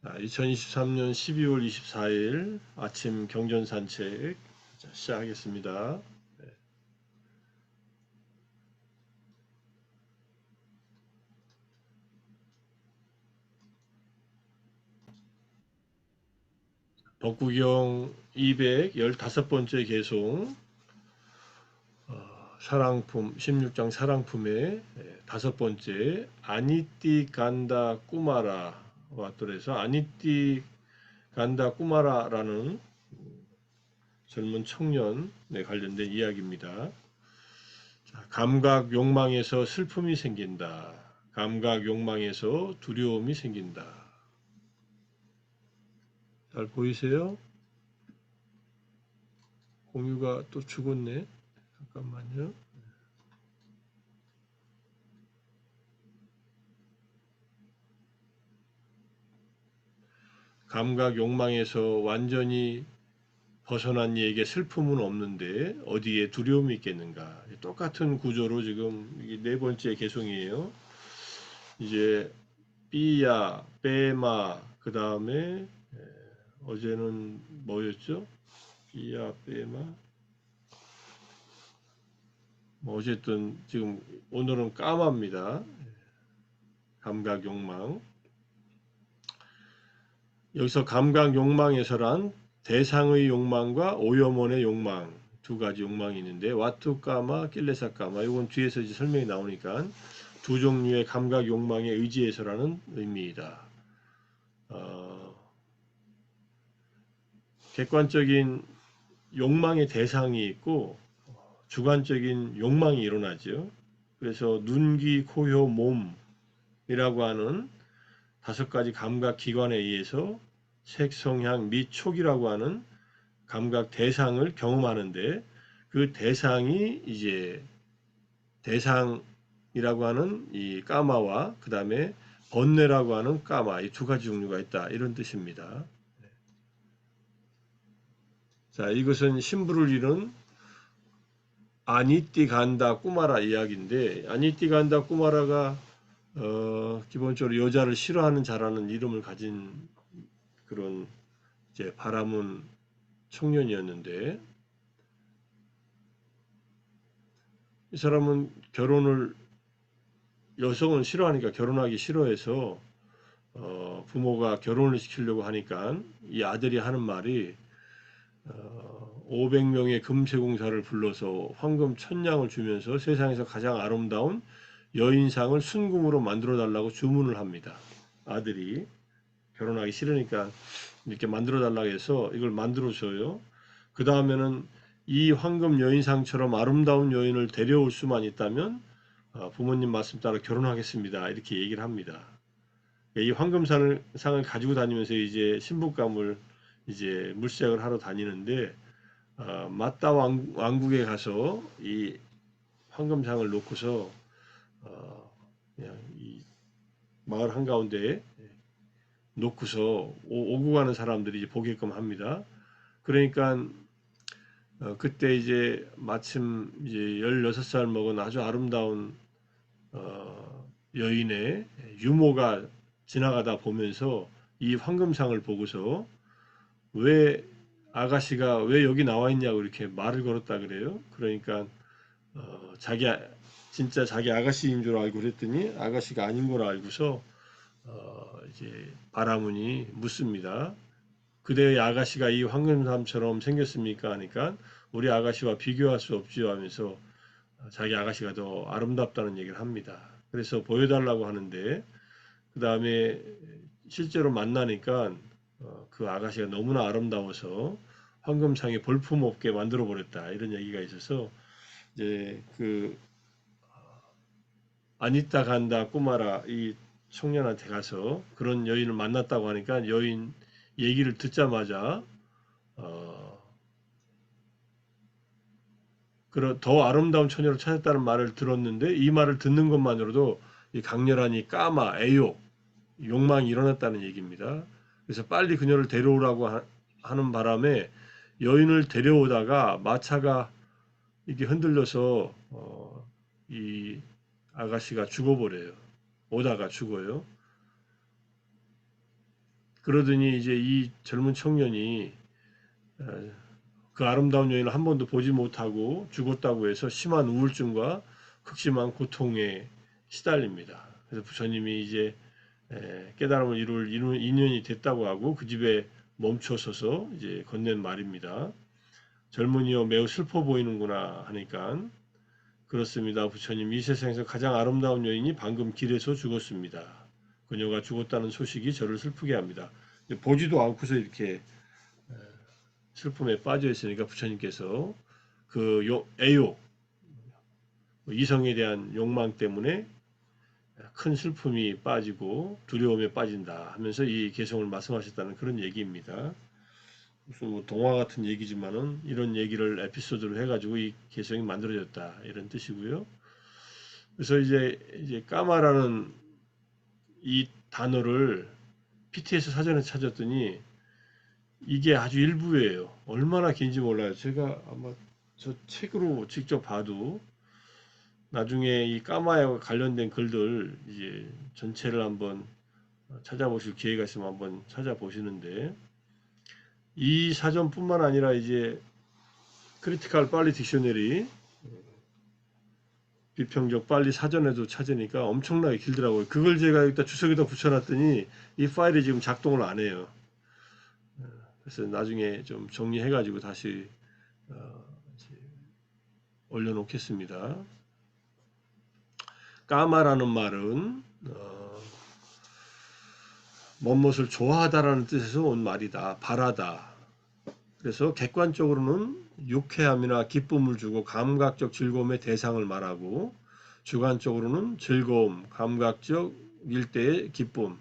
2023년 12월 24일 아침 경전 산책 시작하겠습니다. 법구경 215번째 개송, 사랑품 16장 사랑품의 다섯 번째 아니띠 간다 꾸마라와 또래서 아니띠 간다 꾸마라라는 젊은 청년에 관련된 이야기입니다. 감각 욕망에서 슬픔이 생긴다. 감각 욕망에서 두려움이 생긴다. 잘 보이세요? 공유가 또 죽었네. 잠깐만요. 감각 욕망에서 완전히 벗어난 이에게 슬픔은 없는데 어디에 두려움이 있겠는가. 똑같은 구조로 지금 이게 네 번째 개송이에요. 이제 삐야, 빼마, 그 다음에 어제는 뭐였죠? 삐야, 빼마. 뭐 어쨌든 지금 오늘은 까마입니다. 감각 욕망. 여기서 감각 욕망에서란 대상의 욕망과 오염원의 욕망 두 가지 욕망이 있는데 와투 까마, 낄레사 까마 이건 뒤에서 이제 설명이 나오니까 두 종류의 감각 욕망의 의지에서라는 의미이다. 객관적인 욕망의 대상이 있고 주관적인 욕망이 일어나죠. 그래서 눈, 귀, 코, 혀, 몸이라고 하는 다섯 가지 감각 기관에 의해서 색, 성향, 및 촉이라고 하는 감각 대상을 경험하는데 그 대상이 이제 대상이라고 하는 이 까마와 그 다음에 번뇌라고 하는 까마 이 두 가지 종류가 있다 이런 뜻입니다. 자, 이것은 신부를 이룬 아니띠 간다 꾸마라 이야기인데 아니띠 간다 꾸마라가 기본적으로 여자를 싫어하는 자라는 이름을 가진 그런 이제 바라문 청년이었는데 이 사람은 결혼을 여성은 싫어하니까 결혼하기 싫어해서 부모가 결혼을 시키려고 하니까 이 아들이 하는 말이 500명의 금세공사를 불러서 황금 1000냥을 주면서 세상에서 가장 아름다운 여인상을 순금으로 만들어 달라고 주문을 합니다. 아들이 결혼하기 싫으니까 이렇게 만들어 달라고 해서 이걸 만들어 줘요. 그 다음에는 이 황금 여인상처럼 아름다운 여인을 데려올 수만 있다면 부모님 말씀 따라 결혼하겠습니다. 이렇게 얘기를 합니다. 이 황금상을 가지고 다니면서 이제 신부감을 이제 물색을 하러 다니는데 마따 왕국에 가서 이 황금상을 놓고서 그냥 이 마을 한가운데 놓고서 오고 가는 사람들이 이제 보게끔 합니다. 그러니까 그때 이제 마침 이제 16살 먹은 아주 아름다운 여인의 유모가 지나가다 보면서 이 황금상을 보고서 왜 아가씨가 왜 여기 나와 있냐고 이렇게 말을 걸었다 그래요. 그러니까 진짜 자기 아가씨인 줄 알고 그랬더니 아가씨가 아닌 걸 알고서 이제 바라문이 묻습니다. 그대의 아가씨가 이 황금삼처럼 생겼습니까? 하니까 우리 아가씨와 비교할 수 없지요 하면서 자기 아가씨가 더 아름답다는 얘기를 합니다. 그래서 보여달라고 하는데 그 다음에 실제로 만나니까 그 아가씨가 너무나 아름다워서 황금상에 볼품없게 만들어 버렸다 이런 얘기가 있어서 이제 그 아니따 간다 꾸마라 이 청년한테 가서 그런 여인을 만났다고 하니까 여인 얘기를 듣자마자 더 아름다운 처녀를 찾았다는 말을 들었는데 이 말을 듣는 것만으로도 이 강렬한 이 까마 애욕 욕망이 일어났다는 얘기입니다. 그래서 빨리 그녀를 데려오라고 하는 바람에 여인을 데려오다가 마차가 이게 흔들려서 이 아가씨가 죽어버려요. 오다가 죽어요. 그러더니 이제 이 젊은 청년이 그 아름다운 여인을 한 번도 보지 못하고 죽었다고 해서 심한 우울증과 극심한 고통에 시달립니다. 그래서 부처님이 이제 깨달음을 이룰 인연이 됐다고 하고 그 집에 멈춰서서 이제 건넨 말입니다. 젊은이여 매우 슬퍼 보이는구나 하니까 그렇습니다. 부처님 이 세상에서 가장 아름다운 여인이 방금 길에서 죽었습니다. 그녀가 죽었다는 소식이 저를 슬프게 합니다. 보지도 않고서 이렇게 슬픔에 빠져 있으니까 부처님께서 그 애욕, 이성에 대한 욕망 때문에 큰 슬픔이 빠지고 두려움에 빠진다 하면서 이 개성을 말씀하셨다는 그런 얘기입니다. 무슨 뭐 동화 같은 얘기지만은 이런 얘기를 에피소드로 해가지고 이 개성이 만들어졌다 이런 뜻이고요. 그래서 이제 까마라는 이 단어를 PTS 사전에 찾았더니 이게 아주 일부예요. 얼마나 긴지 몰라요. 제가 아마 저 책으로 직접 봐도 나중에 이 까마에 관련된 글들 이제 전체를 한번 찾아보실 기회가 있으면 한번 찾아보시는데 이 사전뿐만 아니라 이제 크리티컬 빨리 딕셔너리 비평적 빨리 사전에도 찾으니까 엄청나게 길더라고요. 그걸 제가 여기다 주석에다 붙여놨더니 이 파일이 지금 작동을 안 해요. 그래서 나중에 좀 정리해가지고 다시 올려놓겠습니다. 까마라는 말은 무엇을 좋아하다라는 뜻에서 온 말이다. 바라다. 그래서 객관적으로는 유쾌함이나 기쁨을 주고 감각적 즐거움의 대상을 말하고 주관적으로는 즐거움, 감각적 일대의 기쁨,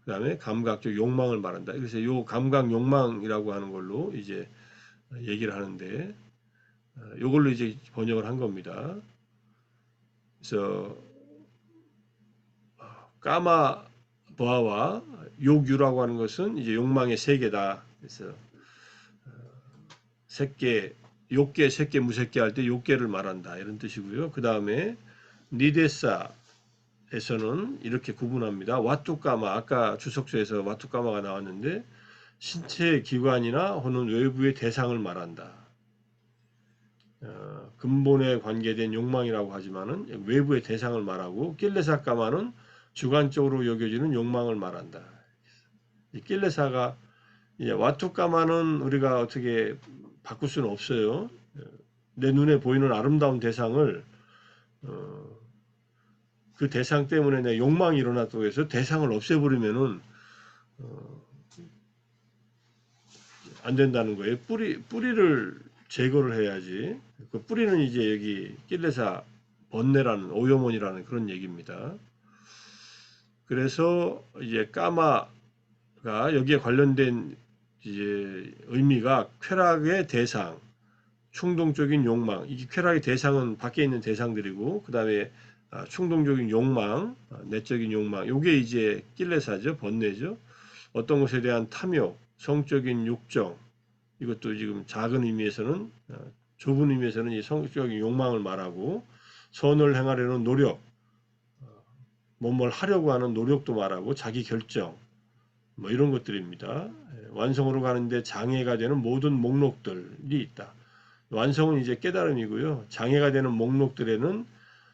그 다음에 감각적 욕망을 말한다. 그래서 요 감각 욕망이라고 하는 걸로 이제 얘기를 하는데 요걸로 이제 번역을 한 겁니다. 그래서 까마 보아와 욕유라고 하는 것은 이제 욕망의 세계다. 그래서 색계, 욕계, 색계, 무색계 할 때 욕계를 말한다. 이런 뜻이고요. 그 다음에 니데사에서는 이렇게 구분합니다. 와투까마, 아까 주석서에서 와투까마가 나왔는데 신체 기관이나 혹은 외부의 대상을 말한다. 근본에 관계된 욕망이라고 하지만은 외부의 대상을 말하고 낄레사까마는 주관적으로 여겨지는 욕망을 말한다. 이 낄레사가 이제 와투까마는 우리가 어떻게 바꿀 수는 없어요. 내 눈에 보이는 아름다운 대상을 그 대상 때문에 내 욕망이 일어났다고 해서 대상을 없애버리면은 안 된다는 거예요. 뿌리를 제거를 해야지. 그 뿌리는 이제 여기 낄레사 번뇌라는 오요몬이라는 그런 얘기입니다. 그래서 이제 까마가 여기에 관련된 이제 의미가 쾌락의 대상, 충동적인 욕망. 이 쾌락의 대상은 밖에 있는 대상들이고, 그 다음에 충동적인 욕망, 내적인 욕망. 요게 이제 낄레사죠, 번뇌죠. 어떤 것에 대한 탐욕, 성적인 욕정. 이것도 지금 작은 의미에서는 좁은 의미에서는 이 성적인 욕망을 말하고 선을 행하려는 노력, 뭔 하려고 하는 노력도 말하고 자기 결정, 뭐 이런 것들입니다. 완성으로 가는데 장애가 되는 모든 목록들이 있다. 완성은 이제 깨달음이고요. 장애가 되는 목록들에는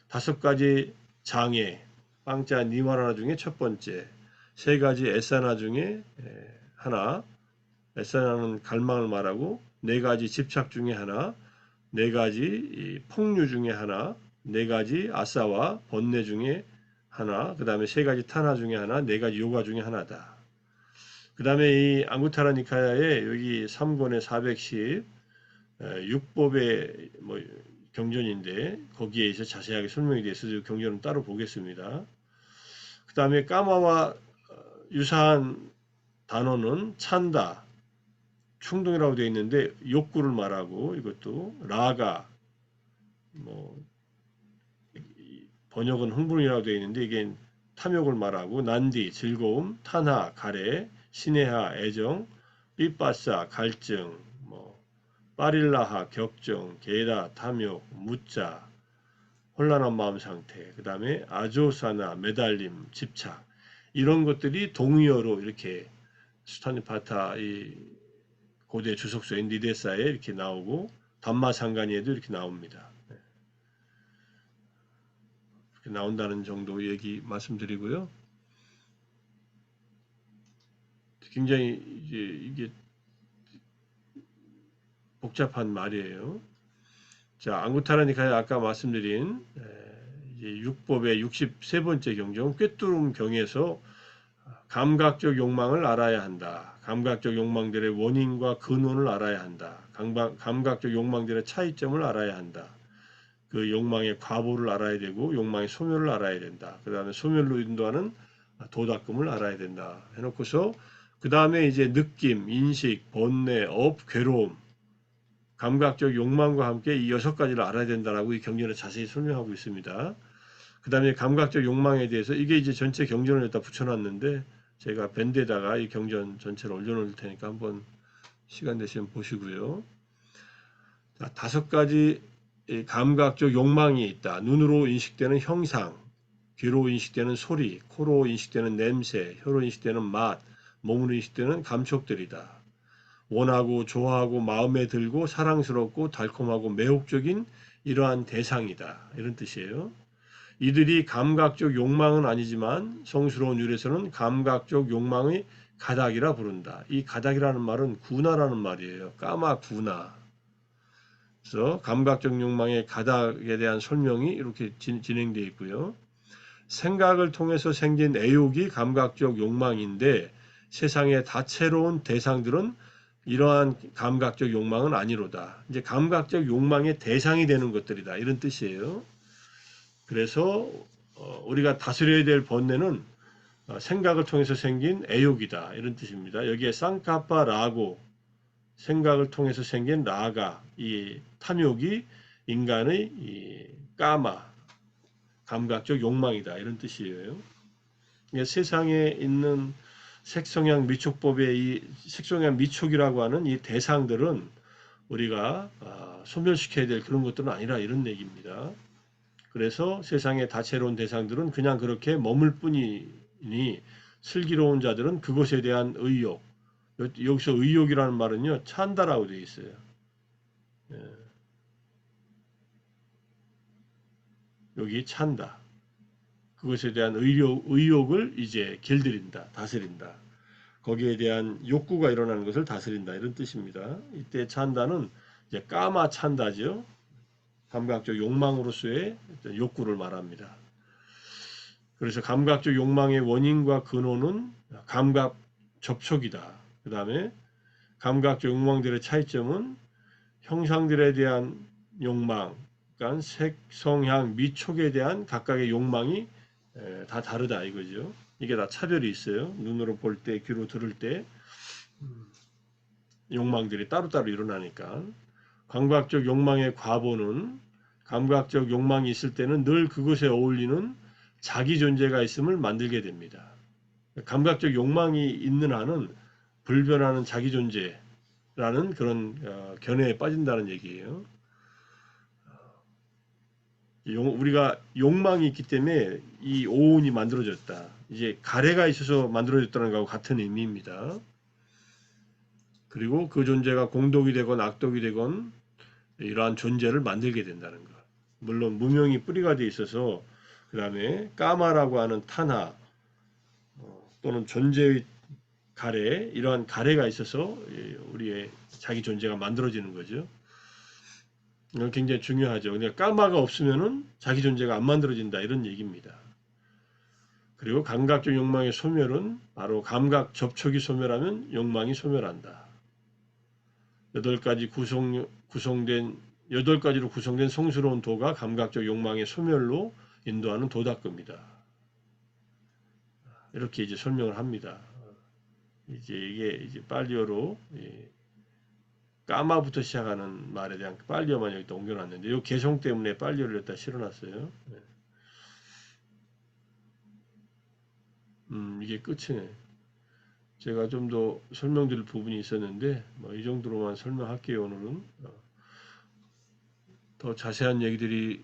5가지 장애, 빵자 니와라나 중에 첫 번째, 3가지 에사나 중에 하나, 에사나는 갈망을 말하고 4가지 집착 중에 하나, 4가지 폭류 중에 하나, 4가지 아사와 번뇌 중에 하나, 그 다음에 3가지 타나 중에 하나, 4가지 요가 중에 하나다. 그 다음에 이 앙구타라 니카야의 여기 3권의 410 육법의 뭐 경전인데 거기에 있어 자세하게 설명이 되어 있어서 경전은 따로 보겠습니다. 그 다음에 까마와 유사한 단어는 찬다, 충동이라고 되어 있는데 욕구를 말하고 이것도 라가 뭐 번역은 흥분이라고 되어 있는데 이게 탐욕을 말하고 난디 즐거움, 탄하 가래, 신해하 애정, 삐빠싸 갈증, 뭐 빠릴라하 격정, 게라 탐욕, 무자 혼란한 마음 상태, 그 다음에 아조사나 매달림, 집착 이런 것들이 동의어로 이렇게 수타니파타 이 고대 주석서인 니데사에 이렇게 나오고 담마상가니에도 이렇게 나옵니다. 이렇게 나온다는 정도 얘기 말씀드리고요. 굉장히 이게 복잡한 말이에요. 자, 앙구타라니카에 아까 말씀드린 이제 육법의 63번째 경종 꿰뚫음 경에서 감각적 욕망을 알아야 한다. 감각적 욕망들의 원인과 근원을 알아야 한다. 감각적 욕망들의 차이점을 알아야 한다. 그 욕망의 과보를 알아야 되고 욕망의 소멸을 알아야 된다. 그 다음에 소멸로 인도하는 도닦음을 알아야 된다. 해놓고서 그 다음에 이제 느낌, 인식, 번뇌, 업, 괴로움, 감각적 욕망과 함께 이 6가지를 알아야 된다라고 이 경전을 자세히 설명하고 있습니다. 그 다음에 감각적 욕망에 대해서 이게 이제 전체 경전을 여기다 붙여놨는데 제가 밴드에다가 이 경전 전체를 올려놓을 테니까 한번 시간 되시면 보시고요. 자, 5가지 감각적 욕망이 있다. 눈으로 인식되는 형상, 귀로 인식되는 소리, 코로 인식되는 냄새, 혀로 인식되는 맛, 몸으로 인식되는 감촉들이다. 원하고 좋아하고 마음에 들고 사랑스럽고 달콤하고 매혹적인 이러한 대상이다. 이런 뜻이에요. 이들이 감각적 욕망은 아니지만 성스러운 율에서는 감각적 욕망의 가닥이라 부른다. 이 가닥이라는 말은 구나라는 말이에요. 까마 구나. 그래서 감각적 욕망의 가닥에 대한 설명이 이렇게 진행되어 있고요. 생각을 통해서 생긴 애욕이 감각적 욕망인데 세상의 다채로운 대상들은 이러한 감각적 욕망은 아니로다. 이제 감각적 욕망의 대상이 되는 것들이다. 이런 뜻이에요. 그래서 우리가 다스려야 될 번뇌는 생각을 통해서 생긴 애욕이다. 이런 뜻입니다. 여기에 쌍카파 라고 생각을 통해서 생긴 라가 이 탐욕이 인간의 이 까마 감각적 욕망이다. 이런 뜻이에요. 세상에 있는 색성향 미촉법의 이 색성향 미촉이라고 하는 이 대상들은 우리가 소멸시켜야 될 그런 것들은 아니라 이런 얘기입니다. 그래서 세상의 다채로운 대상들은 그냥 그렇게 머물 뿐이니 슬기로운 자들은 그것에 대한 의욕, 여기서 의욕이라는 말은요 찬다라고 되어 있어요. 여기 찬다. 그것에 대한 의욕을 이제 길들인다, 다스린다. 거기에 대한 욕구가 일어나는 것을 다스린다 이런 뜻입니다. 이때 찬다는 이제 까마 찬다죠. 감각적 욕망으로서의 욕구를 말합니다. 그래서 감각적 욕망의 원인과 근원은 감각 접촉이다. 그 다음에 감각적 욕망들의 차이점은 형상들에 대한 욕망, 그러니까 색, 성향, 미촉에 대한 각각의 욕망이 다 다르다 이거죠. 이게 다 차별이 있어요. 눈으로 볼 때, 귀로 들을 때 욕망들이 따로따로 일어나니까. 감각적 욕망의 과보는 감각적 욕망이 있을 때는 늘 그것에 어울리는 자기 존재가 있음을 만들게 됩니다. 감각적 욕망이 있는 한은 불변하는 자기 존재라는 그런 견해에 빠진다는 얘기예요. 우리가 욕망이 있기 때문에 이 오온이 만들어졌다. 이제 가래가 있어서 만들어졌다는 것과 같은 의미입니다. 그리고 그 존재가 공덕이 되건 악덕이 되건 이러한 존재를 만들게 된다는 것. 물론 무명이 뿌리가 돼 있어서 그 다음에 까마라고 하는 탄화 또는 존재의 가래 이러한 가래가 있어서 우리의 자기 존재가 만들어지는 거죠. 이건 굉장히 중요하죠. 그러니까 까마가 없으면은 자기 존재가 안 만들어진다 이런 얘기입니다. 그리고 감각적 욕망의 소멸은 바로 감각 접촉이 소멸하면 욕망이 소멸한다. 8가지로 구성된 성스러운 도가 감각적 욕망의 소멸로 인도하는 도닦음이다. 이렇게 이제 설명을 합니다. 이게 이제 빨리어로 까마부터 시작하는 말에 대한 빨리어만 여기다 옮겨놨는데 이 개성 때문에 빨리어를 여기다 실어놨어요. 이게 끝이네. 제가 좀 더 설명드릴 부분이 있었는데 뭐 이 정도로만 설명할게요. 오늘은 더 자세한 얘기들이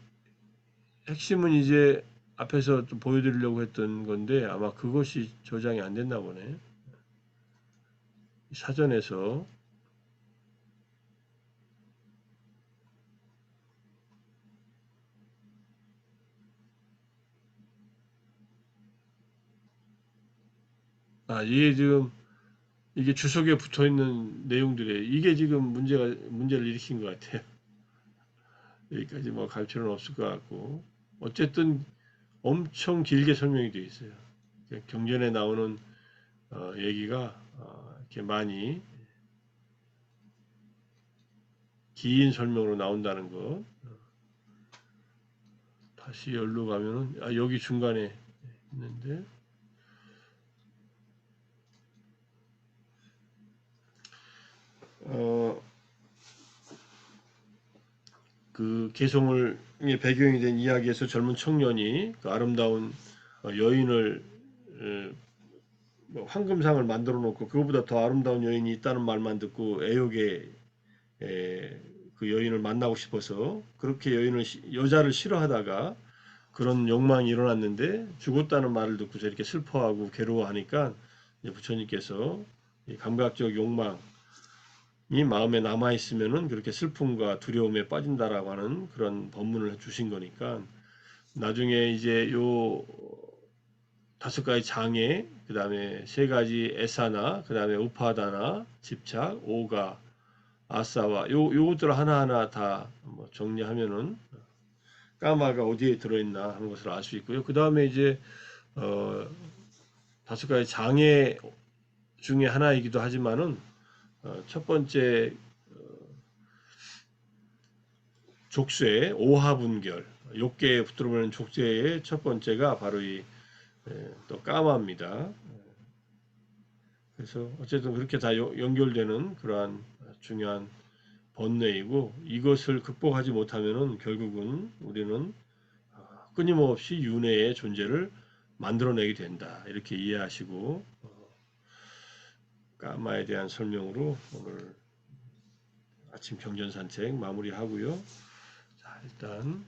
핵심은 이제 앞에서 좀 보여드리려고 했던 건데 아마 그것이 저장이 안 됐나 보네. 사전에서 이게 지금 이게 주석에 붙어 있는 내용들이에요. 이게 지금 문제를 일으킨 것 같아요. 여기까지 뭐 갈 필요는 없을 것 같고 어쨌든 엄청 길게 설명이 되어 있어요. 경전에 나오는 얘기가 이렇게 많이 긴 설명으로 나온다는 것. 다시 열로 가면은 여기 중간에 있는데 그 개송을 배경이 된 이야기에서 젊은 청년이 그 아름다운 여인을 뭐 황금상을 만들어 놓고 그거보다 더 아름다운 여인이 있다는 말만 듣고 애욕에 그 여인을 만나고 싶어서 그렇게 여자를 싫어하다가 그런 욕망이 일어났는데 죽었다는 말을 듣고서 이렇게 슬퍼하고 괴로워하니까 부처님께서 감각적 욕망이 마음에 남아 있으면은 그렇게 슬픔과 두려움에 빠진다라고 하는 그런 법문을 주신 거니까 나중에 이제 요 5가지 장애, 그 다음에 3가지 에사나, 그 다음에 우파다나, 집착, 오가, 아싸와 요것들 하나하나 다뭐 정리하면은 까마가 어디에 들어있나 하는 것을 알 수 있고요. 그 다음에 이제 5가지 장애 중에 하나이기도 하지만은 첫 번째 족쇄 오하분결 욕계에 붙들어오는 족쇄의 첫 번째가 바로 이 또 까마입니다. 그래서 어쨌든 그렇게 다 연결되는 그러한 중요한 번뇌이고 이것을 극복하지 못하면은 결국은 우리는 끊임없이 윤회의 존재를 만들어내게 된다. 이렇게 이해하시고 까마에 대한 설명으로 오늘 아침 경전 산책 마무리하고요. 자, 일단